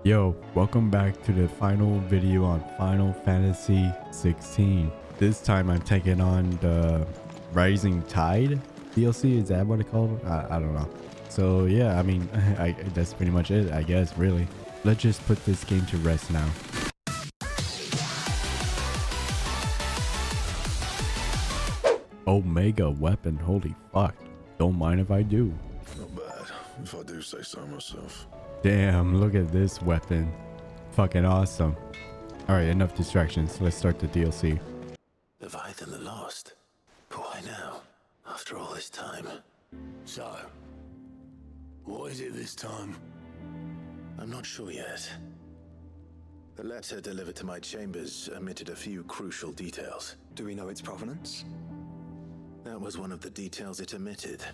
Yo, welcome back to the final video on Final Fantasy 16. This time I'm taking on the Rising Tide DLC. Is that what it's called? I don't know. So yeah, I mean, that's pretty much it, I guess, really. Let's just put this game to rest now. Omega weapon, holy fuck. Don't mind if I do. Not bad, if I do say so myself. Damn, look at this weapon. Fucking awesome. Alright, enough distractions. Let's start the DLC. Leviathan the Lost? Why now? After all this time? So, what is it this time? I'm not sure yet. The letter delivered to my chambers omitted a few crucial details. Do we know its provenance? That was one of the details it omitted.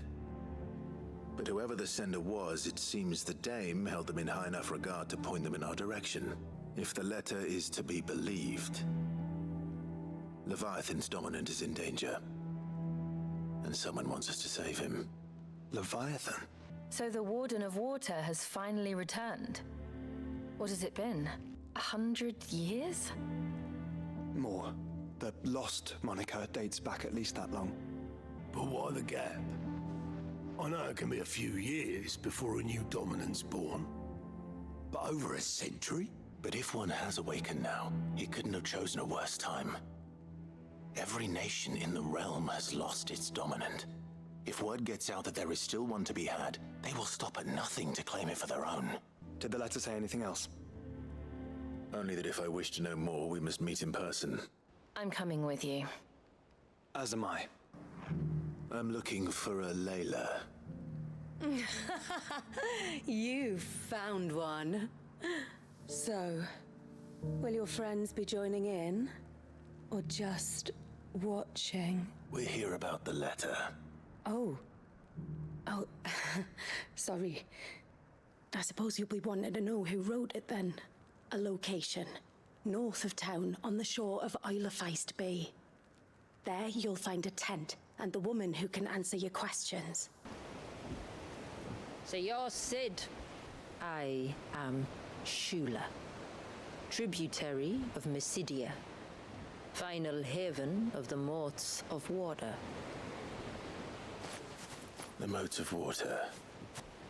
But whoever the sender was, it seems the dame held them in high enough regard to point them in our direction. If the letter is to be believed, Leviathan's dominant is in danger. And someone wants us to save him. Leviathan? So the Warden of Water has finally returned. What has it been? 100 years? More. The Lost moniker dates back at least that long. But why the gap? I know it can be a few years before a new dominant's born. But over a century? But if one has awakened now, he couldn't have chosen a worse time. Every nation in the realm has lost its dominant. If word gets out that there is still one to be had, they will stop at nothing to claim it for their own. Did the letter say anything else? Only that if I wish to know more, we must meet in person. I'm coming with you. As am I. I'm looking for a Layla. You found one. So, will your friends be joining in? Or just watching? We're here about the letter. Oh. Oh, sorry. I suppose you'll be wanting to know who wrote it then. A location. North of town, on the shore of Isle of Feist Bay. There you'll find a tent, and the woman who can answer your questions. So you're Sid. I am Shula, tributary of Mysidia, final haven of the Moats of Water. The Moats of Water.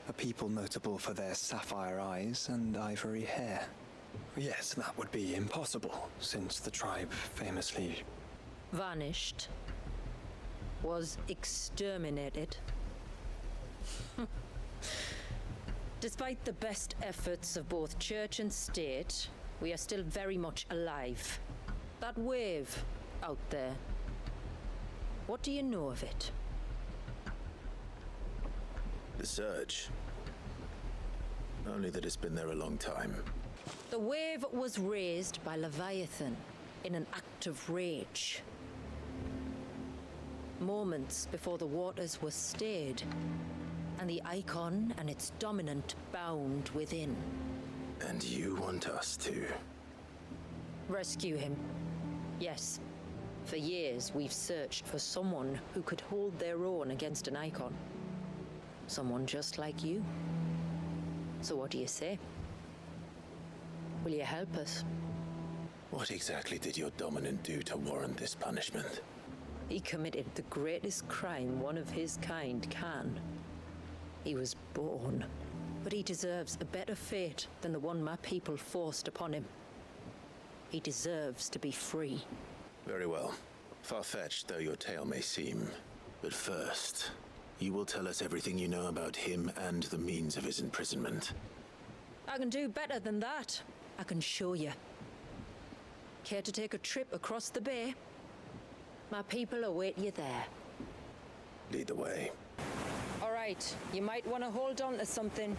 A people notable for their sapphire eyes and ivory hair. Yes, that would be impossible, since the tribe famously... Vanished. Was exterminated. Despite the best efforts of both church and state, we are still very much alive. That wave out there, what do you know of it? The Surge. Only that it's been there a long time. The wave was raised by Leviathan in an act of rage. Moments before the waters were stayed, and the icon and its dominant bound within. And you want us to? Rescue him. Yes. For years, we've searched for someone who could hold their own against an icon. Someone just like you. So what do you say? Will you help us? What exactly did your dominant do to warrant this punishment? He committed the greatest crime one of his kind can. He was born, but he deserves a better fate than the one my people forced upon him. He deserves to be free. Very well. Far-fetched though your tale may seem. But first, you will tell us everything you know about him and the means of his imprisonment. I can do better than that. I can show you. Care to take a trip across the bay? My people await you there. Lead the way. All right, you might want to hold on to something.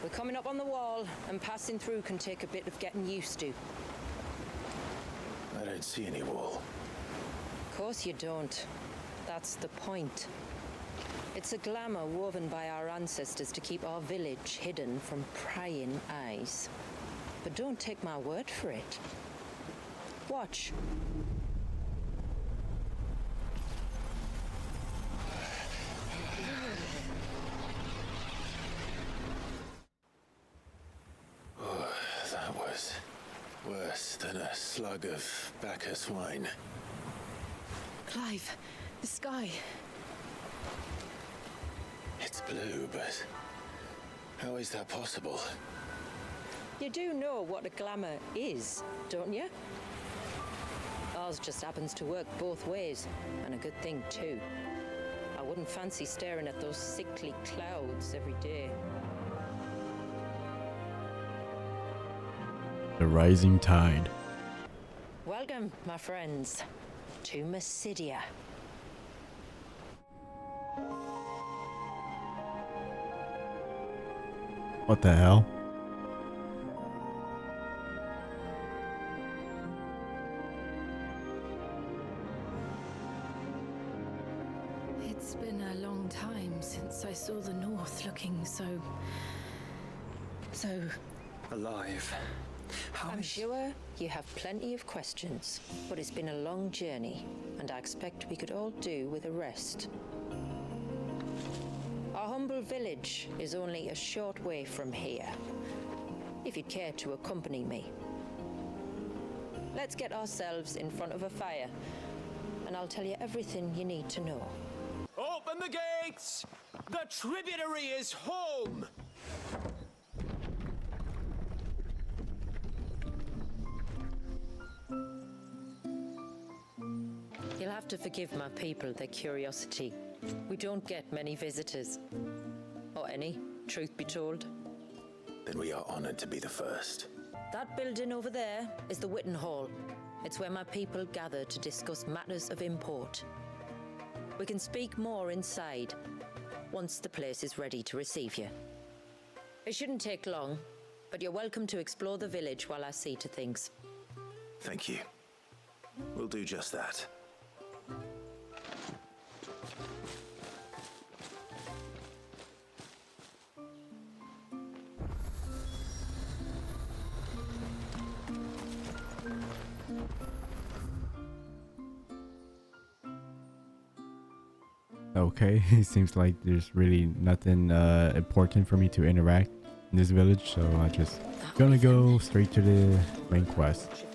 We're coming up on the wall, and passing through can take a bit of getting used to. I don't see any wall. Of course you don't. That's the point. It's a glamour woven by our ancestors to keep our village hidden from prying eyes. But don't take my word for it. Watch. worse than a slug of Bacchus wine. Clive, the sky. It's blue, but how is that possible? You do know what a glamour is, don't you? Ours just happens to work both ways, and a good thing too. I wouldn't fancy staring at those sickly clouds every day. The rising tide. Welcome, my friends, to Mysidia. What the hell? It's been a long time since I saw the North looking so Alive. I'm sure you have plenty of questions, but it's been a long journey, and I expect we could all do with a rest. Our humble village is only a short way from here, if you'd care to accompany me. Let's get ourselves in front of a fire, and I'll tell you everything you need to know. Open the gates! The tributary is home! You'll have to forgive my people their curiosity. We don't get many visitors. Or any, truth be told. Then we are honored to be the first. That building over there is the Witten Hall. It's where my people gather to discuss matters of import. We can speak more inside, once the place is ready to receive you. It shouldn't take long, but you're welcome to explore the village while I see to things. Thank you. We'll do just that. Okay, it seems like there's really nothing important for me to interact in this village, so I'm just gonna go straight to the main quest.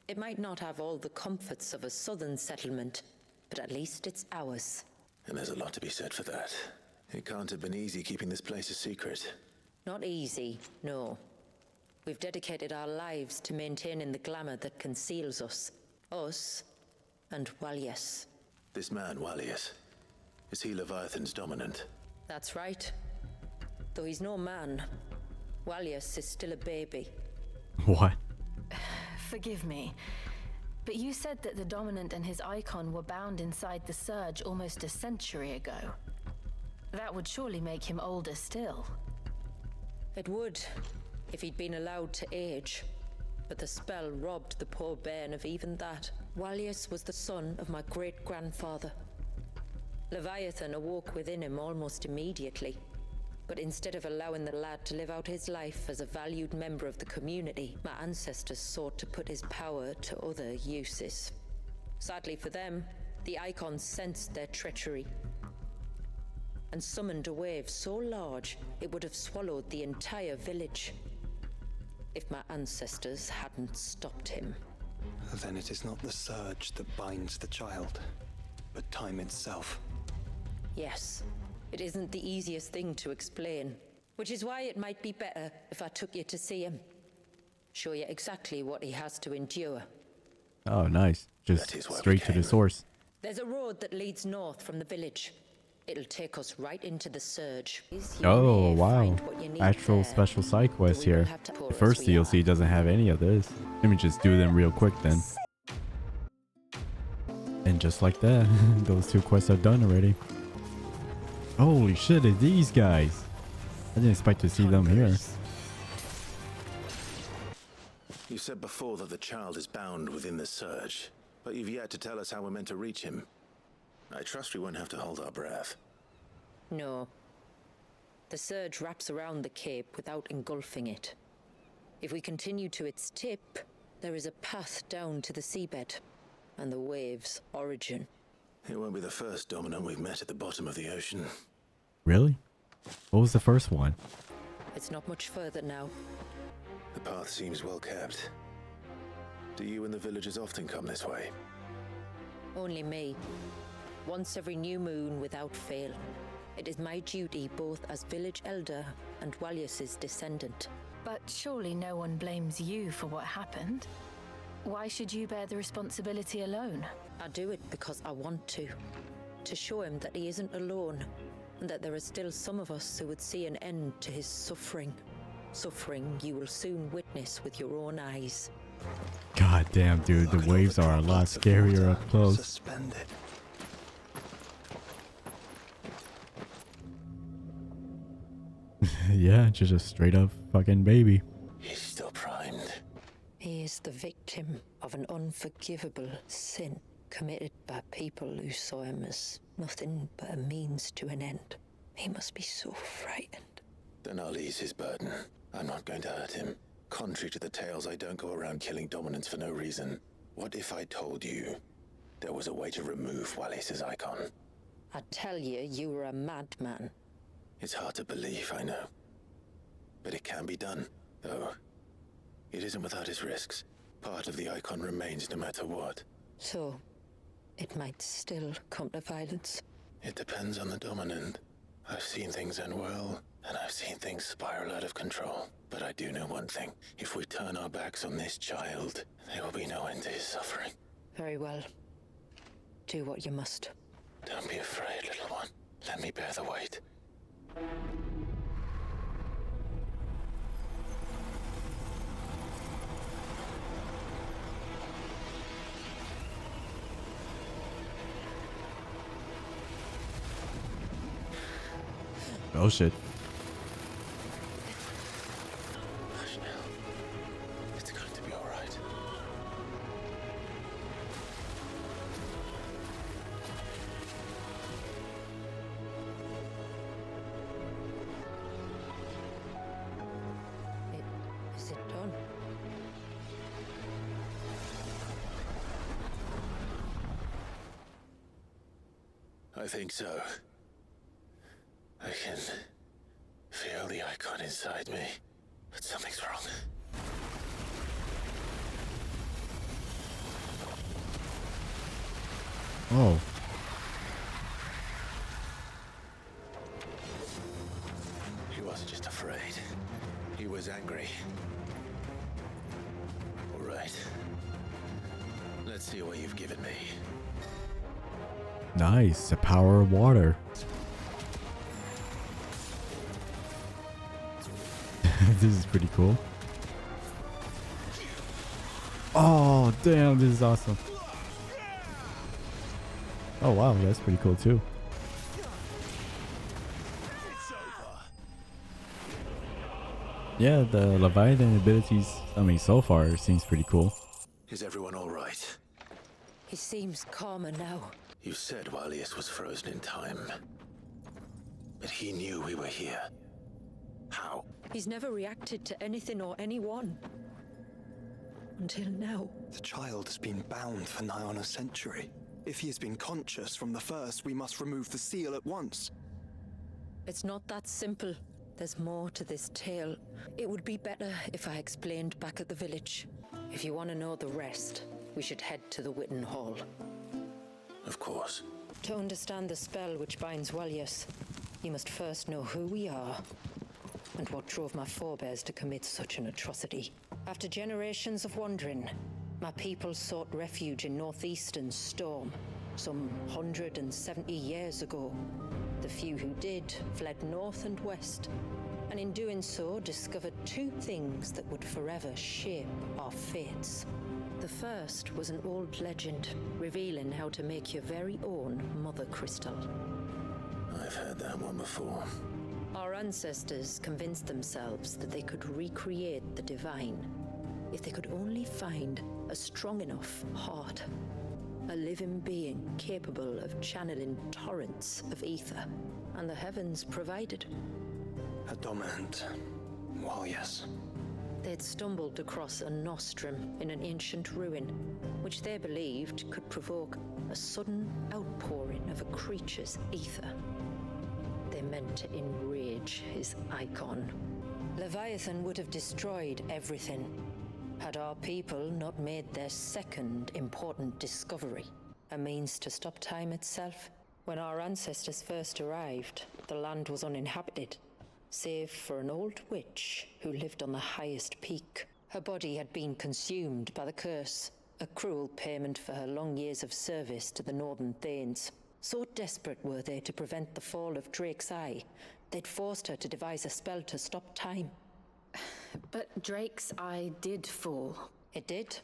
It might not have all the comforts of a southern settlement, but at least it's ours. And there's a lot to be said for that. It can't have been easy keeping this place a secret. Not easy, no. We've dedicated our lives to maintaining the glamour that conceals us. Us, and Walius. This man, Walius, is he Leviathan's dominant? That's right. Though he's no man, Walius is still a baby. What? Forgive me, but you said that the Dominant and his icon were bound inside the Surge almost a century ago. That would surely make him older still. It would, if he'd been allowed to age. But the spell robbed the poor bairn of even that. Walius was the son of my great-grandfather. Leviathan awoke within him almost immediately. But instead of allowing the lad to live out his life as a valued member of the community, my ancestors sought to put his power to other uses. Sadly for them, the icon sensed their treachery and summoned a wave so large it would have swallowed the entire village if my ancestors hadn't stopped him. Then it is not the surge that binds the child, but time itself. Yes, it isn't the easiest thing to explain, which is why it might be better if I took you to see him. Show you exactly what he has to endure. Oh, nice. Just straight to the source. There's a road that leads north from the village. It'll take us right into the Surge. Oh, wow. Actual special side quest here. The first DLC doesn't have any of this. Let me just do them real quick then. And just like that, those two quests are done already. Holy shit, it's these guys. I didn't expect to see them here. You said before that the child is bound within the Surge, but you've yet to tell us how we're meant to reach him. I trust we won't have to hold our breath. No. The Surge wraps around the cape without engulfing it. If we continue to its tip, there is a path down to the seabed and the wave's origin. It won't be the first dominant we've met at the bottom of the ocean. Really? What was the first one? It's not much further now. The path seems well kept. Do you and the villagers often come this way? Only me. Once every new moon without fail. It is my duty both as village elder and Walius's descendant. But surely no one blames you for what happened. Why should you bear the responsibility alone? I do it because I want to. To show him that he isn't alone, and that there are still some of us who would see an end to his suffering. Suffering you will soon witness with your own eyes. God damn, dude, the waves are a lot scarier up close. Suspended. Yeah, just a straight up fucking baby. He's still primed. He is the victim of an unforgivable sin committed by people who saw him as nothing but a means to an end. He must be so frightened. Then I'll ease his burden. I'm not going to hurt him. Contrary to the tales, I don't go around killing dominants for no reason. What if I told you there was a way to remove Walius's icon? I tell you, you were a madman. It's hard to believe, I know. But it can be done, though. It isn't without its risks. Part of the icon remains no matter what. So, it might still come to violence. It depends on the dominant. I've seen things end well, and I've seen things spiral out of control. But I do know one thing. If we turn our backs on this child, there will be no end to his suffering. Very well. Do what you must. Don't be afraid, little one. Let me bear the weight. Oh shit. Hush now. It's going to be all right. Is it done? I think so. I can feel the icon inside me, but something's wrong. Oh. He wasn't just afraid. He was angry. All right. Let's see what you've given me. Nice. The power of water. This is pretty cool. Oh, damn. This is awesome. Oh, wow. That's pretty cool, too. Yeah, the Leviathan abilities, I mean, so far, seems pretty cool. Is everyone all right? He seems calmer now. You said Walius was frozen in time. But he knew we were here. How? He's never reacted to anything or anyone. Until now. The child has been bound for nigh on a century. If he has been conscious from the first, we must remove the seal at once. It's not that simple. There's more to this tale. It would be better if I explained back at the village. If you want to know the rest, we should head to the Witten Hall. Of course. To understand the spell which binds Walius, you must first know who we are and what drove my forebears to commit such an atrocity. After generations of wandering, my people sought refuge in northeastern Storm, some 170 years ago. The few who did fled north and west, and in doing so discovered two things that would forever shape our fates. The first was an old legend revealing how to make your very own mother crystal. I've heard that one before. Our ancestors convinced themselves that they could recreate the divine if they could only find a strong enough heart. A living being capable of channeling torrents of ether. And the heavens provided. A dominant. Well, yes. They'd stumbled across a nostrum in an ancient ruin, which they believed could provoke a sudden outpouring of a creature's ether. They meant to enrage his icon. Leviathan would have destroyed everything, Had our people not made their second important discovery, a means to stop time itself? When our ancestors first arrived, the land was uninhabited, save for an old witch who lived on the highest peak. Her body had been consumed by the curse, a cruel payment for her long years of service to the Northern Thanes. So desperate were they to prevent the fall of Drake's Eye, they'd forced her to devise a spell to stop time. But Drake's Eye did fall. It did.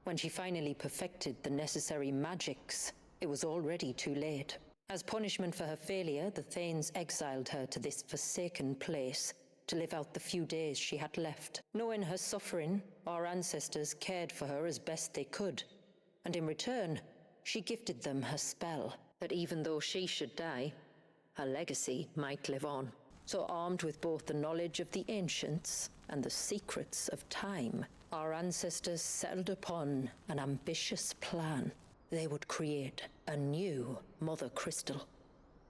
When she finally perfected the necessary magics, it was already too late. As punishment for her failure, the Thanes exiled her to this forsaken place to live out the few days she had left. Knowing her suffering, our ancestors cared for her as best they could, and in return, she gifted them her spell, that even though she should die, her legacy might live on. So armed with both the knowledge of the ancients and the secrets of time, our ancestors settled upon an ambitious plan. They would create a new Mother Crystal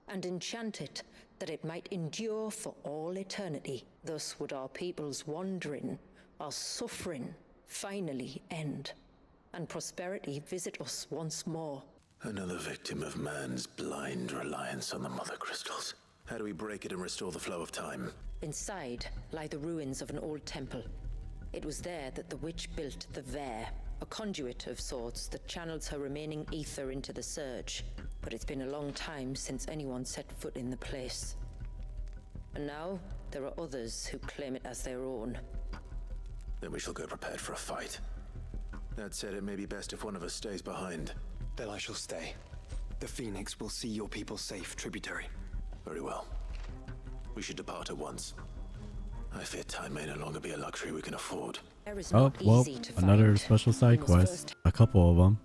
and enchant it that it might endure for all eternity. Thus would our people's wandering, our suffering, finally end, and prosperity visit us once more. Another victim of man's blind reliance on the Mother Crystals. How do we break it and restore the flow of time? Inside lie the ruins of an old temple. It was there that the witch built the Vare, a conduit of sorts that channels her remaining ether into the Surge. But it's been a long time since anyone set foot in the place. And now, there are others who claim it as their own. Then we shall go prepared for a fight. That said, it may be best if one of us stays behind. Then I shall stay. The Phoenix will see your people safe, tributary. Very well. We should depart at once. I fear time may no longer be a luxury we can afford. There is Oh, not well, easy to another find. special side We must quest. first A couple of them.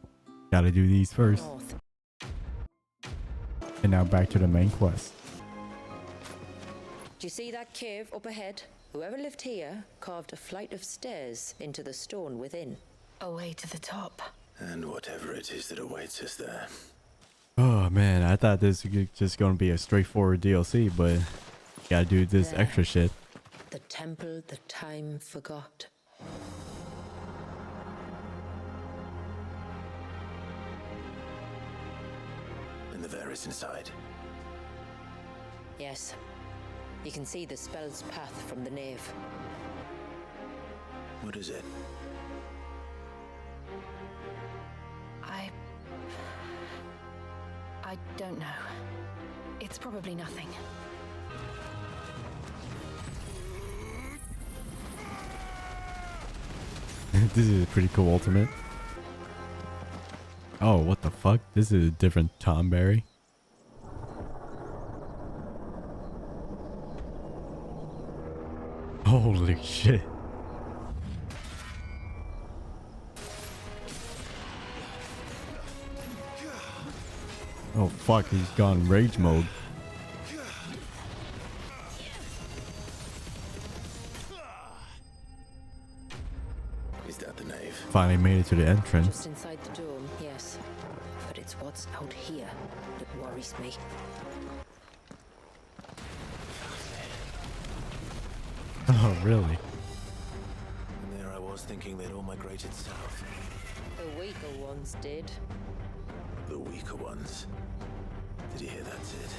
Gotta do these first. north. And now back to the main quest. Do you see that cave up ahead? Whoever lived here carved a flight of stairs into the stone within. Away to the top. And whatever it is that awaits us there. Oh man, I thought this was just gonna be a straightforward DLC, but gotta do this There. extra shit. The temple that time forgot. And the Vare is inside. Yes. You can see the spell's path from the nave. What is it? I don't know. It's probably nothing. This is a pretty cool ultimate. Oh, what the fuck? This is a different Tom Berry. Holy shit. Oh fuck, he's gone rage mode. Is that the nave? Finally made it to the entrance. Just inside the dome, yes. But it's what's out here that worries me. Oh, really? And there I was thinking they'd all migrated south. The weaker ones did. The weaker ones. Did you hear that, Sid?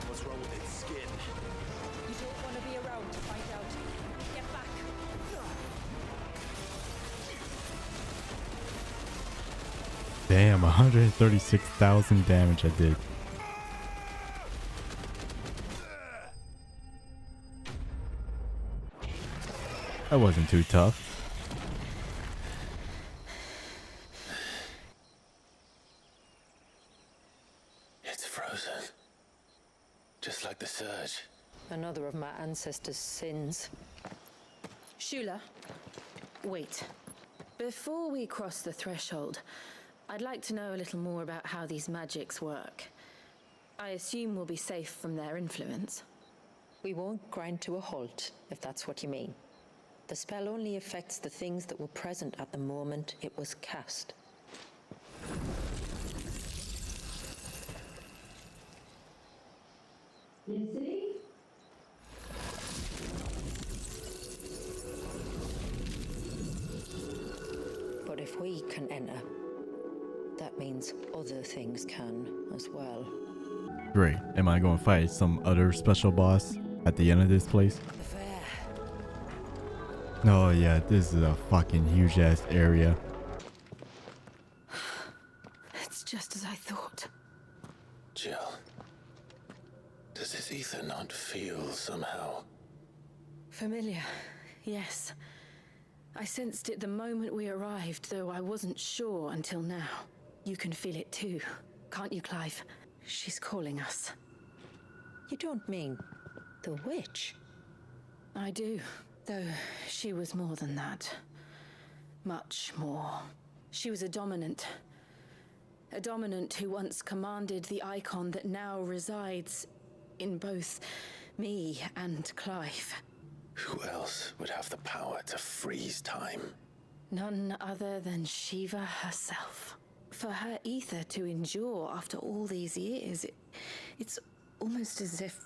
What's wrong with its skin? You don't want to be around to find out. Get back! Damn, 136,000 damage I did. That wasn't too tough. It's frozen. Just like the surge. Another of my ancestors' sins. Shula, wait. Before we cross the threshold, I'd like to know a little more about how these magics work. I assume we'll be safe from their influence. We won't grind to a halt, if that's what you mean. The spell only affects the things that were present at the moment it was cast. But if we can enter, that means other things can as well. Great. Am I going to fight some other special boss at the end of this place? Fair. Oh yeah, this is a fucking huge ass area. It's just as I thought. Jill, does this ether not feel somehow? Familiar, yes. I sensed it the moment we arrived, though I wasn't sure until now. You can feel it too, can't you, Clive? She's calling us. You don't mean the witch? I do, though she was more than that. Much more. She was a dominant. A dominant who once commanded the icon that now resides in both me and Clive. Who else would have the power to freeze time? None other than Shiva herself. For her ether to endure after all these years, it's almost as if...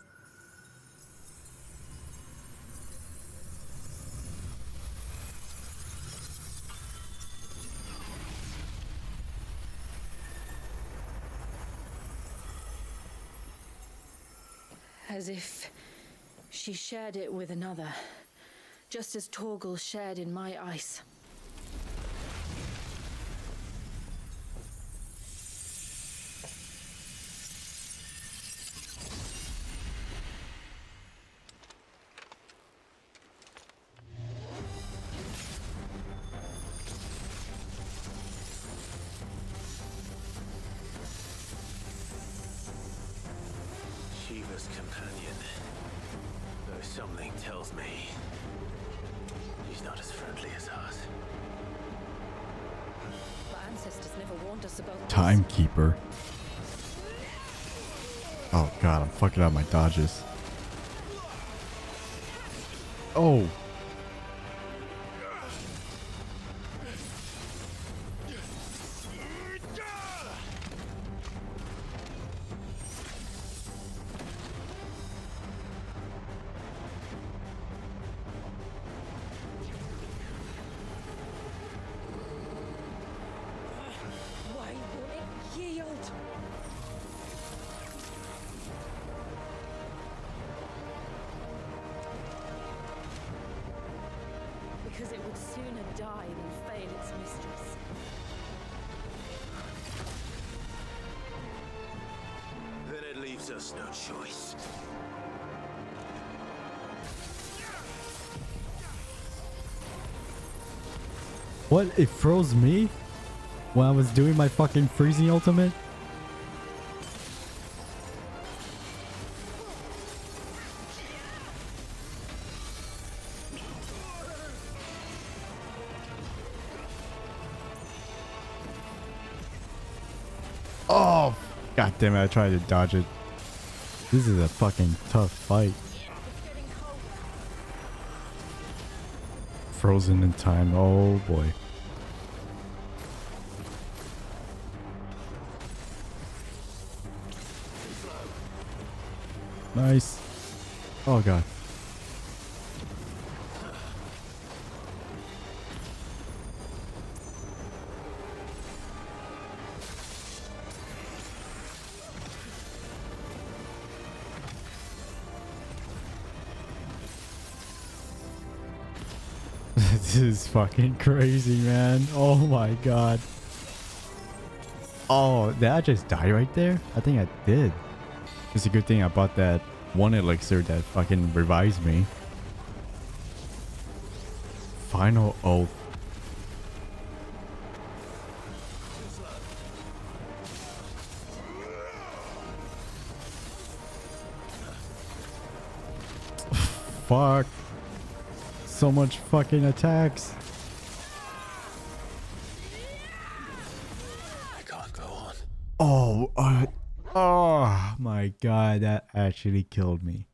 as if she shared it with another, just as Torgal shared in my ice. Shiva's companion. Though something tells me she's not as friendly as us. My ancestors never warned us about this. Timekeeper. Oh god, I'm fucking up my dodges. Oh. Why won't it yield? Because it would sooner die than fail its mistress. Then it leaves us no choice. What? It froze me? When I was doing my fucking freezing ultimate? Oh, god damn it, I tried to dodge it. This is a fucking tough fight. Frozen in time, oh boy. Nice. Oh god. This is fucking crazy, man. Oh my god. Oh, did I just die right there? I think I did. It's a good thing I bought that one elixir that fucking revives me. Final oath. Fuck. So much fucking attacks. I can't go on. Oh my god, that actually killed me.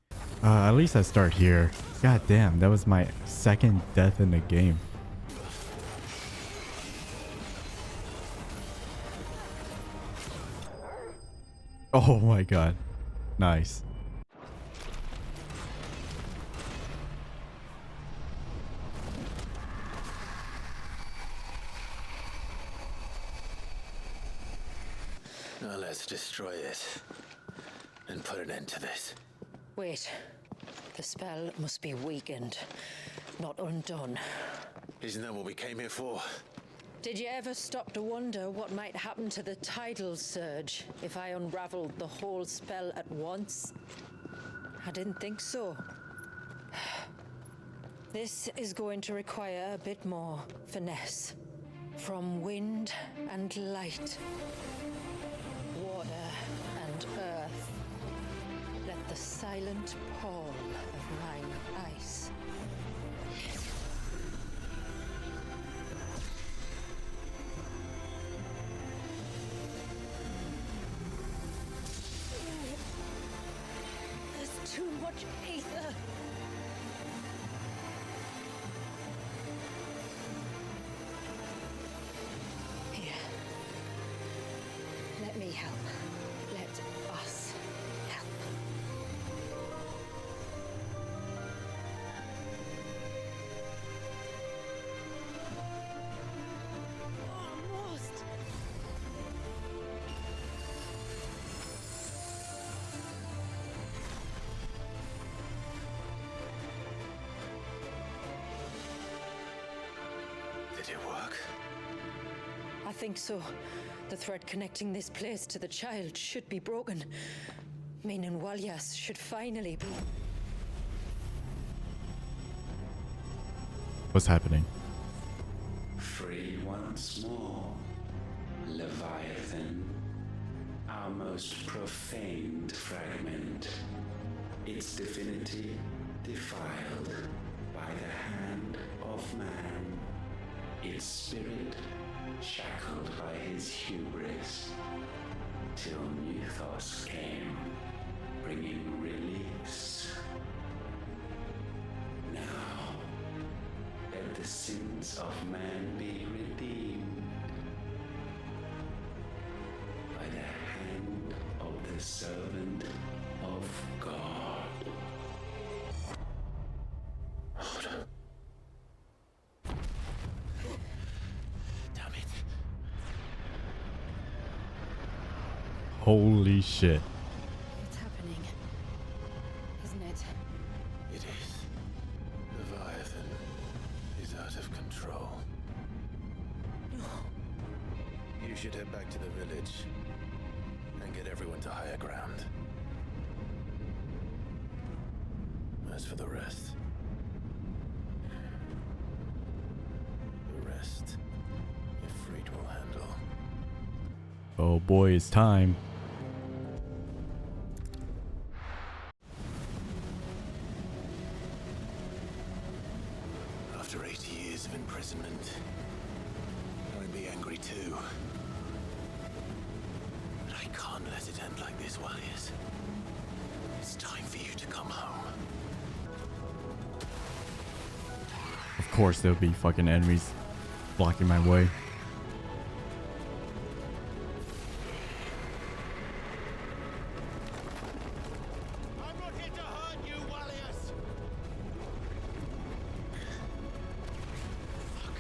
At least I start here. God damn, that was my second death in the game. Oh my god. Nice. Let's destroy it and put an end to this. Wait. The spell must be weakened, not undone. Isn't that what we came here for? Did you ever stop to wonder what might happen to the tidal surge if I unraveled the whole spell at once? I didn't think so. This is going to require a bit more finesse. From wind and light, water and earth, let the silent pall of mine ice. There's too much ether. Here. Let me help. Let us help. Almost. Did it work? I think so. The thread connecting this place to the child should be broken. Meaning Walyas should finally be... What's happening? Free once more, Leviathan, our most profaned fragment, its divinity defiled by the hand of man, its spirit shackled by his hubris, till Mythos came, bringing release. Now, let the sins of man be redeemed by the hand of the servant of God. Damn it. Holy shit. It's happening, isn't it? It is. Leviathan is out of control. You should head back to the village and get everyone to higher ground. As for the rest, Ifrit will handle. Oh boy, it's time. After 80 years of imprisonment, I'd be angry too. But I can't let it end like this, Walyas. It's time for you to come home. Of course there'll be fucking enemies blocking my way. I'm not here to hurt you, Walyas! Fuck.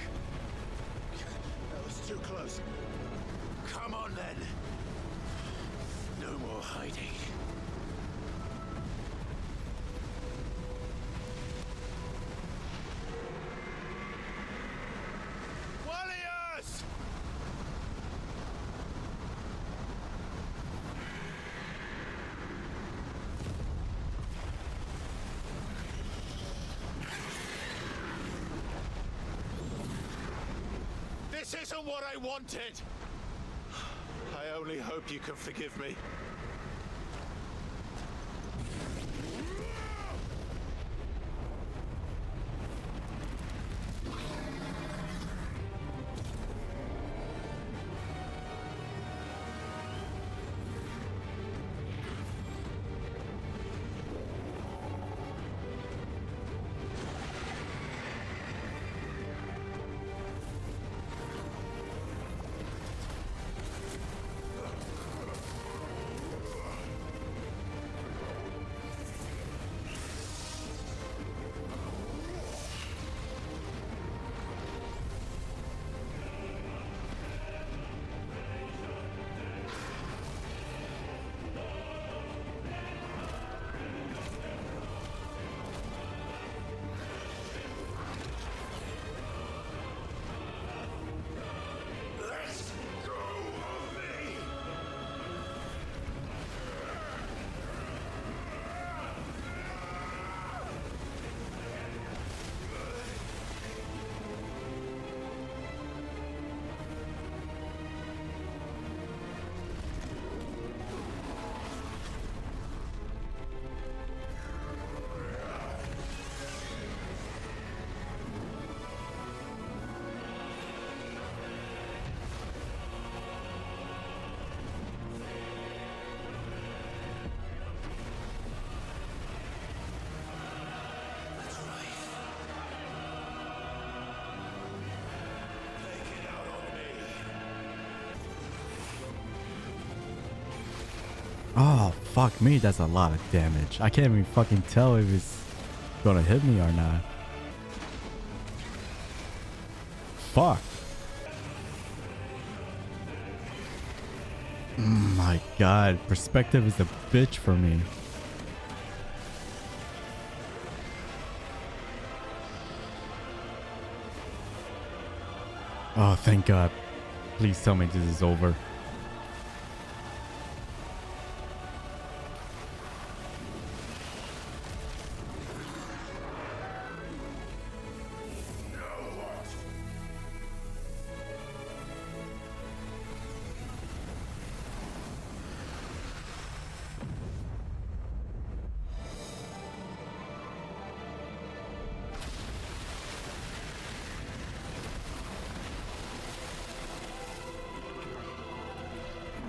That was too close. Come on then. No more hiding. Walyas! This isn't what I wanted! I only hope you can forgive me. Oh, fuck me. That's a lot of damage. I can't even fucking tell if it's gonna hit me or not. Fuck. My god. Perspective is a bitch for me. Oh, thank God. Please tell me this is over.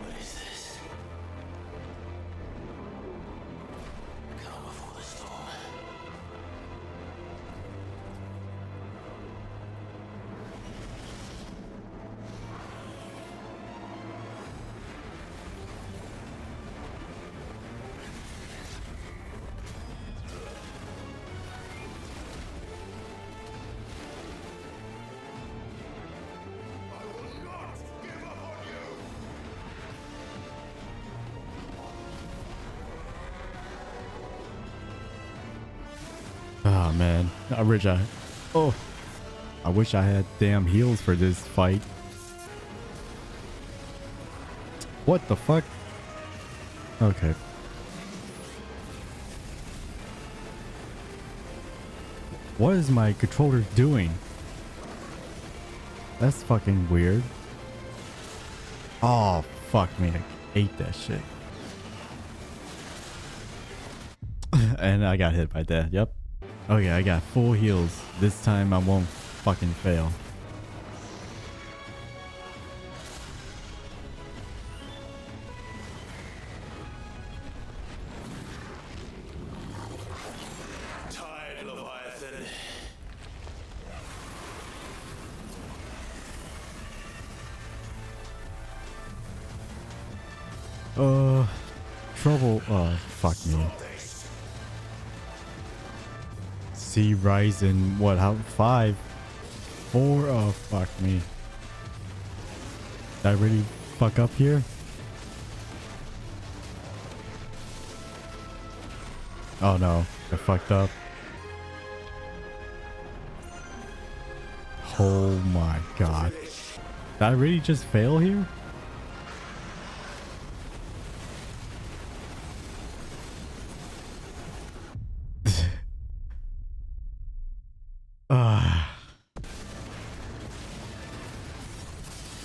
What is this? Come before the storm. Oh man, I wish I had damn heals for this fight. What the fuck? Okay. What is my controller doing? That's fucking weird. Oh, fuck me. I hate that shit. And I got hit by that. Yep. Okay, I got full heals. This time I won't fucking fail. Tired, Leviathan. Trouble. Fuck me. Sea rise in what? How? 5? 4? Oh, fuck me. Did I really fuck up here? Oh no, I fucked up. Oh my god. Did I really just fail here?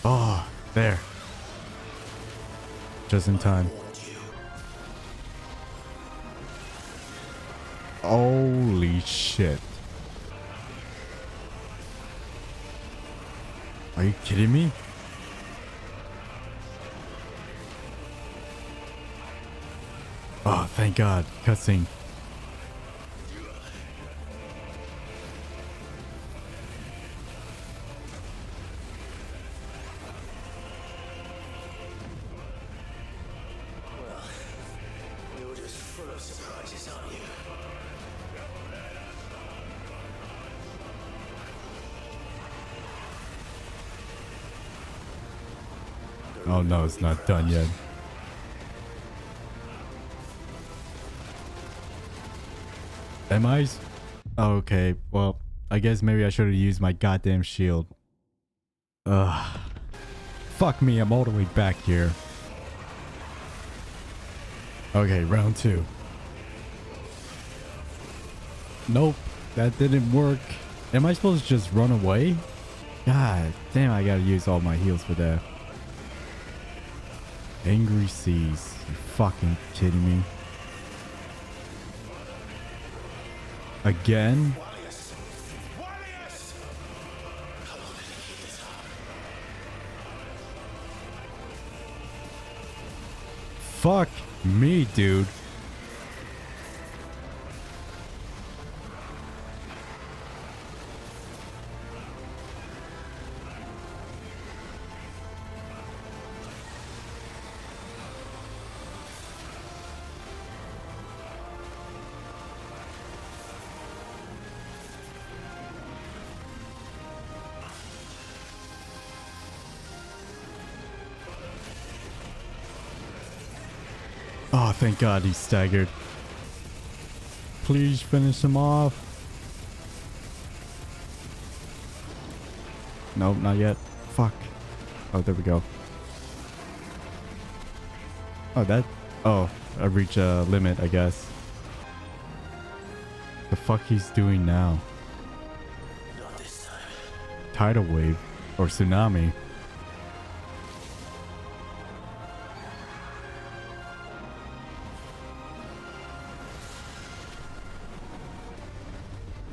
Oh, there. Just in time. Holy shit. Are you kidding me? Oh, thank God. Cutscene. You're just full of surprises, aren't you? Oh no, it's not done yet. Am I? Okay, well, I guess maybe I should have used my goddamn shield. Ugh. Fuck me, I'm all the way back here. Okay, round 2. Nope, that didn't work. Am I supposed to just run away? God damn, I gotta use all my heals for that. Angry Seas. You fucking kidding me? Again? Fuck me, dude. Oh, thank God he's staggered. Please finish him off. Nope, not yet. Fuck. Oh, there we go. Oh, that... Oh, I reached a limit, I guess. The fuck he's doing now? Not this time. Tidal wave? Or tsunami?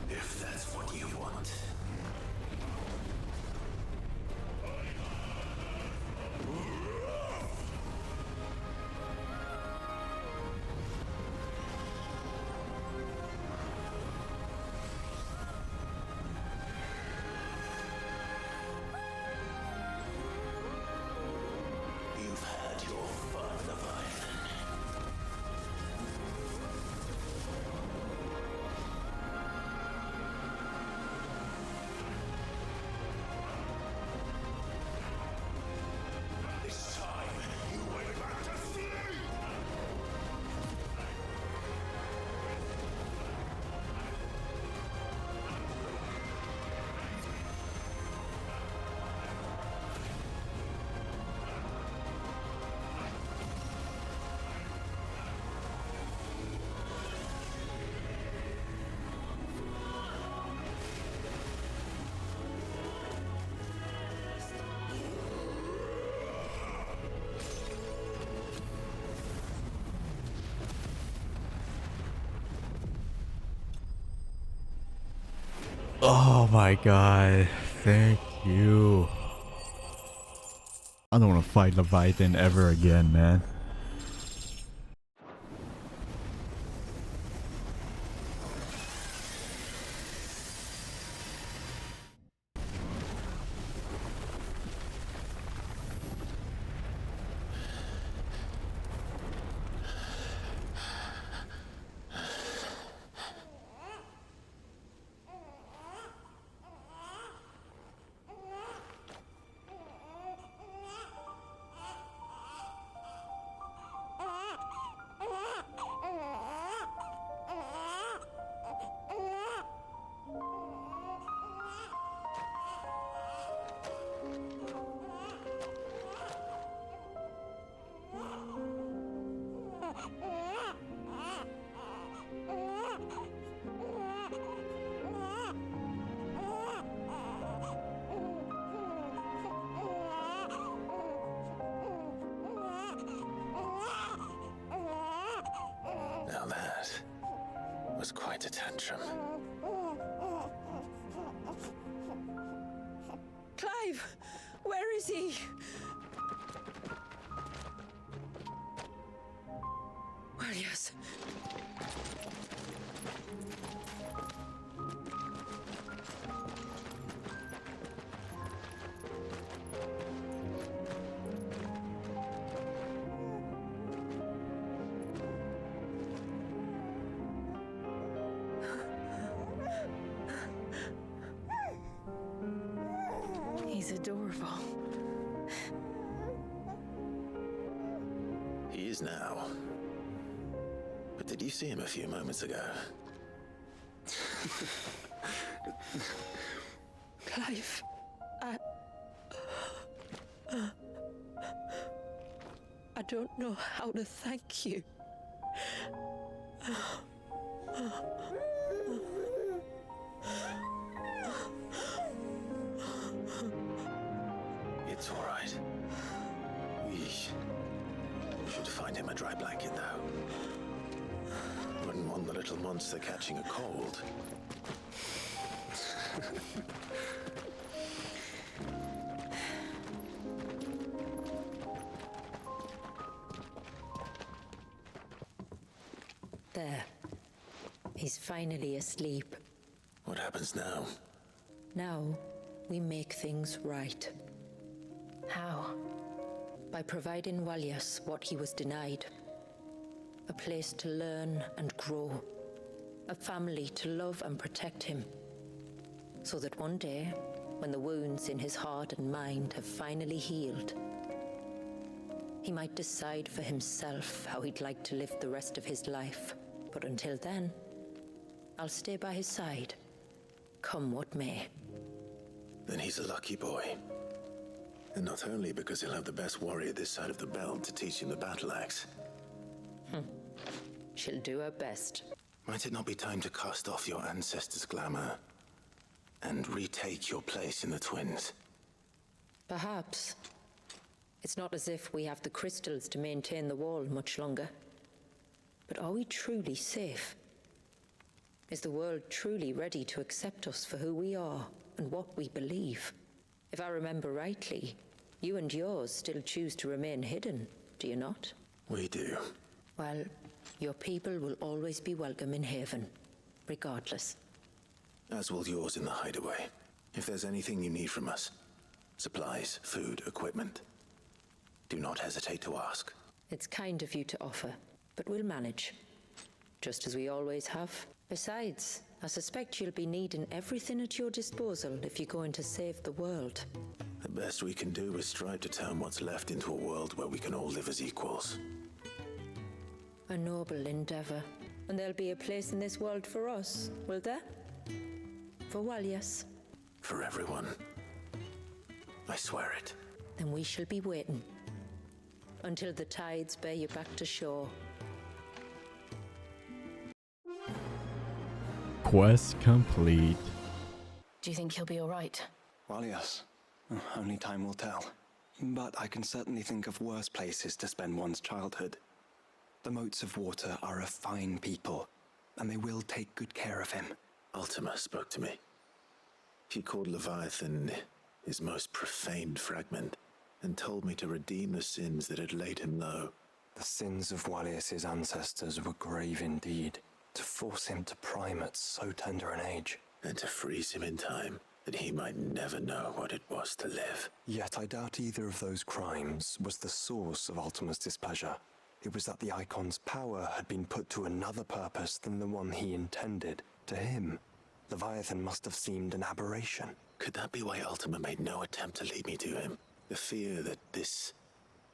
If that's what you want. You've had your fun, Leviathan. This time, you went back to sleep! Oh my God. Thank you. I don't want to fight Leviathan ever again, man. Now that was quite a tantrum. Clive! Where is he? Well, yes. He's adorable. He is now. But did you see him a few moments ago? Clive, I don't know how to thank you. It's all right. We should find him a dry blanket, though. Wouldn't want the little monster catching a cold. There. He's finally asleep. What happens now? Now, we make things right. How? By providing Walyas what he was denied. A place to learn and grow. A family to love and protect him. So that one day, when the wounds in his heart and mind have finally healed, he he might decide for himself how he'd like to live the rest of his life. But until then, I'll stay by his side, come what may. Then he's a lucky boy. And not only because he'll have the best warrior this side of the belt to teach him the battle axe. She'll do her best. Might it not be time to cast off your ancestors' glamour and retake your place in the twins? Perhaps. It's not as if we have the crystals to maintain the wall much longer. But are we truly safe? Is the world truly ready to accept us for who we are and what we believe? If I remember rightly, you and yours still choose to remain hidden, do you not? We do. Well, your people will always be welcome in Haven, regardless. As will yours in the hideaway. If there's anything you need from us, supplies, food, equipment, do not hesitate to ask. It's kind of you to offer, but we'll manage. Just as we always have. Besides, I suspect you'll be needing everything at your disposal if you're going to save the world. The best we can do is strive to turn what's left into a world where we can all live as equals. A noble endeavor. And there'll be a place in this world for us, will there? For Walias. For everyone. I swear it. Then we shall be waiting. Until the tides bear you back to shore. Quest complete. Do you think he'll be all right? Well, yes. Only time will tell. But I can certainly think of worse places to spend one's childhood. The Moats of Water are a fine people, and they will take good care of him. Ultima spoke to me. He called Leviathan his most profaned fragment, and told me to redeem the sins that had laid him low. The sins of Walias's ancestors were grave indeed. To force him to prime at so tender an age. And to freeze him in time, that he might never know what it was to live. Yet I doubt either of those crimes was the source of Ultima's displeasure. It was that the Icon's power had been put to another purpose than the one he intended. To him, Leviathan must have seemed an aberration. Could that be why Ultima made no attempt to lead me to him? The fear that this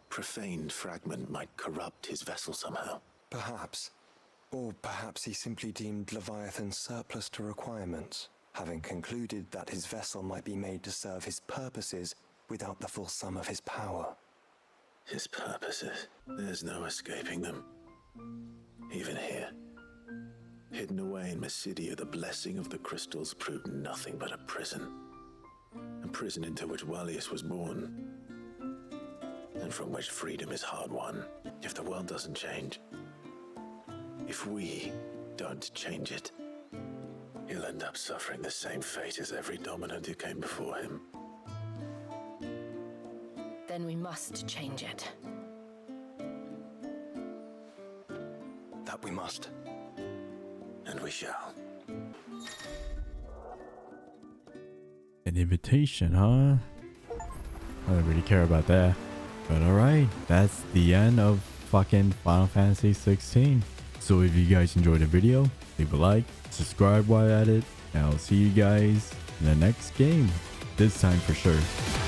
profaned fragment might corrupt his vessel somehow? Perhaps. Or perhaps he simply deemed Leviathan surplus to requirements, having concluded that his vessel might be made to serve his purposes without the full sum of his power. His purposes? There's no escaping them. Even here. Hidden away in Mysidia, the blessing of the crystals proved nothing but a prison. A prison into which Walias was born, and from which freedom is hard won. If the world doesn't change, if we don't change it, he'll end up suffering the same fate as every dominant who came before him. Then we must change it. That we must. And we shall. An invitation, huh? I don't really care about that. But alright, that's the end of fucking Final Fantasy 16. So if you guys enjoyed the video, leave a like, subscribe while at it, and I'll see you guys in the next game. This time for sure.